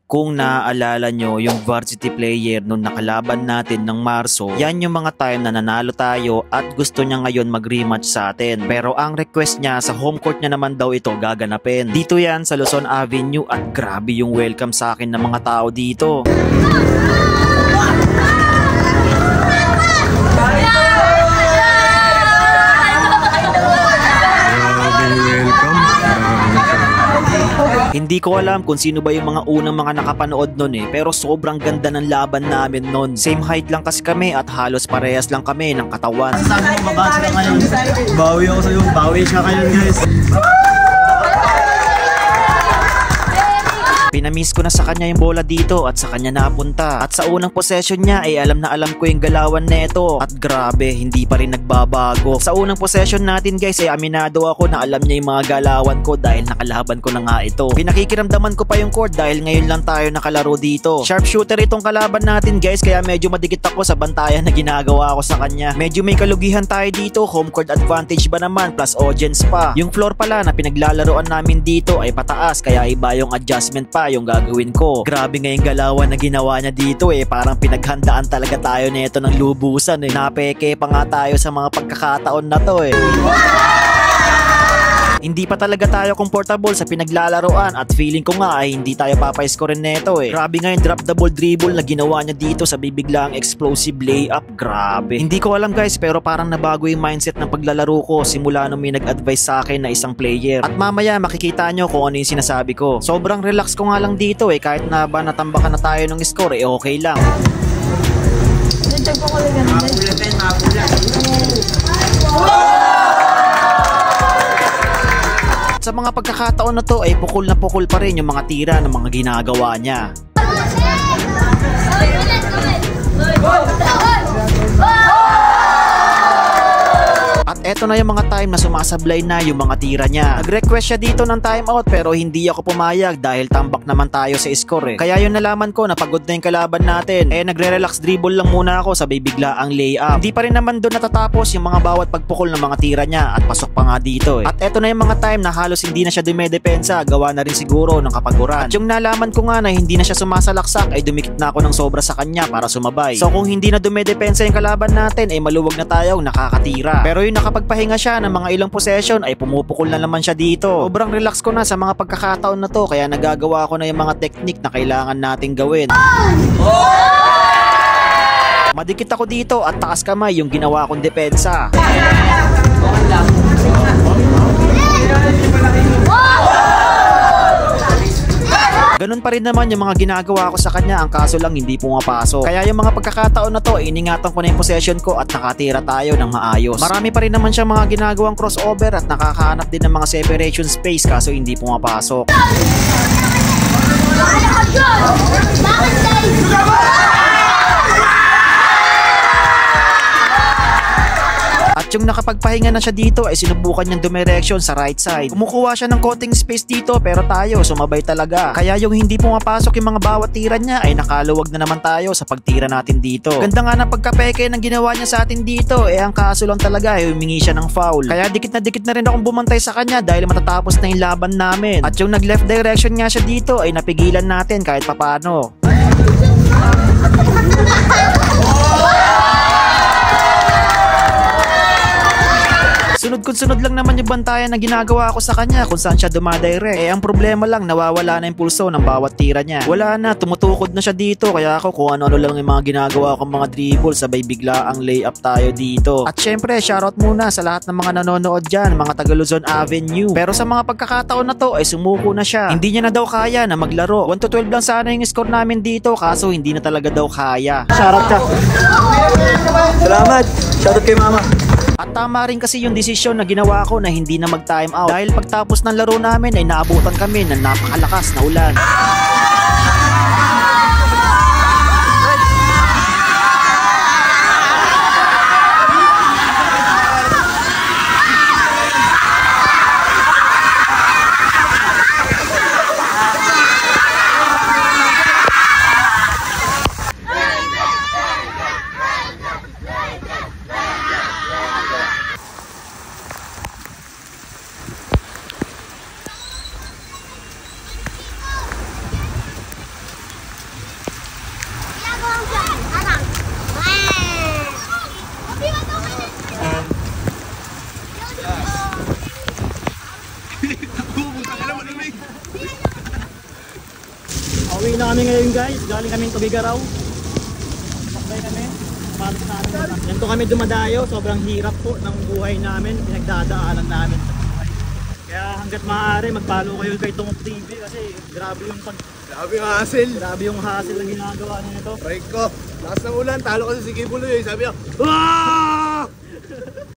Kung naaalala nyo yung varsity player nung nakalaban natin ng Marso, yan yung mga time na nanalo tayo at gusto niya ngayon mag-rematch sa atin. Pero ang request niya, sa home court niya naman daw ito gaganapin. Dito yan sa Luzon Avenue at grabe yung welcome sa akin ng mga tao dito. Hindi ko alam kung sino ba yung mga unang mga nakapanood nun pero sobrang ganda ng laban namin nun. Same height lang kasi kami at halos parehas lang kami ng katawan. Sabi mo, mabasa ka ngayon. Bawi ako sa'yo, bawi siya kayo guys. Pinamiss ko na sa kanya yung bola dito at sa kanya napunta. At sa unang possession niya ay alam na alam ko yung galawan neto. At grabe, hindi pa rin nagbabago. Sa unang possession natin guys ay aminado ako na alam niya yung mga galawan ko dahil nakalaban ko na nga ito. Pinakikiramdaman ko pa yung court dahil ngayon lang tayo nakalaro dito. Sharpshooter itong kalaban natin guys kaya medyo madikit ako sa bantayan na ginagawa ko sa kanya. Medyo may kalugihan tayo dito, home court advantage ba naman plus audience pa. Yung floor pala na pinaglalaroan namin dito ay pataas kaya iba yung adjustment pa yung gagawin ko. Grabe nga yung galawan na ginawa niya dito parang pinaghandaan talaga tayo nito ng lubusan Napeke pa nga tayo sa mga pagkakataon na to Hindi pa talaga tayo comfortable sa pinaglalaroan at feeling ko nga ay hindi tayo papaiskorin neto Grabe nga yung drop the ball dribble na ginawa niya dito sa bibiglang explosive layup. Grabe. Hindi ko alam guys pero parang nabago yung mindset ng paglalaro ko simula nung may nag-advise sa akin na isang player. At mamaya makikita nyo kung ano yung sinasabi ko. Sobrang relax ko nga lang dito kahit na ba natambakan na tayo ng score okay lang. Sa mga pagkakataon na to ay pukul na pukul pa rin yung mga tira ng mga ginagawa niya. At eto na yung mga time na sumasablay na yung mga tira niya. Nag-request siya dito ng timeout pero hindi ako pumayag dahil tambak naman tayo sa score Kaya yung nalaman ko na pagod na yung kalaban natin nagre-relax dribble lang muna ako sa bibigla ang layup. Hindi pa rin naman doon natatapos yung mga bawat pagpukol ng mga tira niya at pasok pa nga dito At eto na yung mga time na halos hindi na siya dumedepensa, gawa na rin siguro ng kapaguran. At yung nalaman ko nga na hindi na siya sumasalaksak ay dumikit na ako ng sobra sa kanya para sumabay. So kung hindi na dumedepensa yung kalaban natin maluwag na tayong nakakatira. Pero yung nakapagpahinga siya ng mga ilang possession ay pumupukol na naman siya dito. Sobrang relax ko na sa mga pagkakataon na to kaya nagagawa ko na yung mga technique na kailangan nating gawin. Madikit ako dito at taas kamay yung ginawa kong depensa. Ganun pa rin naman yung mga ginagawa ko sa kanya, ang kaso lang hindi pumapasok. Kaya yung mga pagkakataon na to, iningatan ko na yung possession ko at nakatira tayo ng maayos. Marami pa rin naman siya mga ginagawang crossover at nakakahanap din ng mga separation space kaso hindi pumapasok. At yung nakapagpahinga na siya dito ay sinubukan niyang dumireksyon sa right side. Kumukuha siya ng konting space dito pero tayo sumabay talaga. Kaya yung hindi pumapasok yung mga bawat tira niya ay nakaluwag na naman tayo sa pagtira natin dito. Ganda nga ng pagkapeke ng ginawa niya sa atin dito ang kaso lang talaga humingi siya ng foul. Kaya dikit na rin akong bumantay sa kanya dahil matatapos na yung laban namin. At yung nag left direction nga siya dito ay napigilan natin kahit papano. Sunod lang naman yung bantayan na ginagawa ko sa kanya kung saan siya dumadirect. Ang problema lang, nawawala na yung pulso ng bawat tira niya. Wala na, tumutukod na siya dito. Kaya ako kung ano-ano lang yung mga ginagawa kong mga dribble, sabay bigla ang layup tayo dito. At syempre, shoutout muna sa lahat ng mga nanonood dyan, mga taga Luzon Avenue. Pero sa mga pagkakataon na to, ay sumuko na siya. Hindi niya na daw kaya na maglaro. 1-12 lang sana yung score namin dito, kaso hindi na talaga daw kaya. Shoutout ka. Salamat. Shoutout kay mama. At tama rin kasi yung desisyon na ginawa ko na hindi na mag-time out dahil pagtapos ng laro namin ay naabutan kami ng napakalakas na ulan. Pauwi na kami ngayon guys, galing kami Tubigaraw. Sakbay kami, palos namin. Ganito kami dumadayo, sobrang hirap po ng buhay namin, pinagdadaanan namin sa buhay. Kaya hanggat maaari, mag-follow kayo kay Tungok TV kasi grabe yung grabe yung hassle na ginagawa niya nito. Break ko. Lakas ng ulan, talo kasi si Kibuloy. Sabi niya, "Waaah!"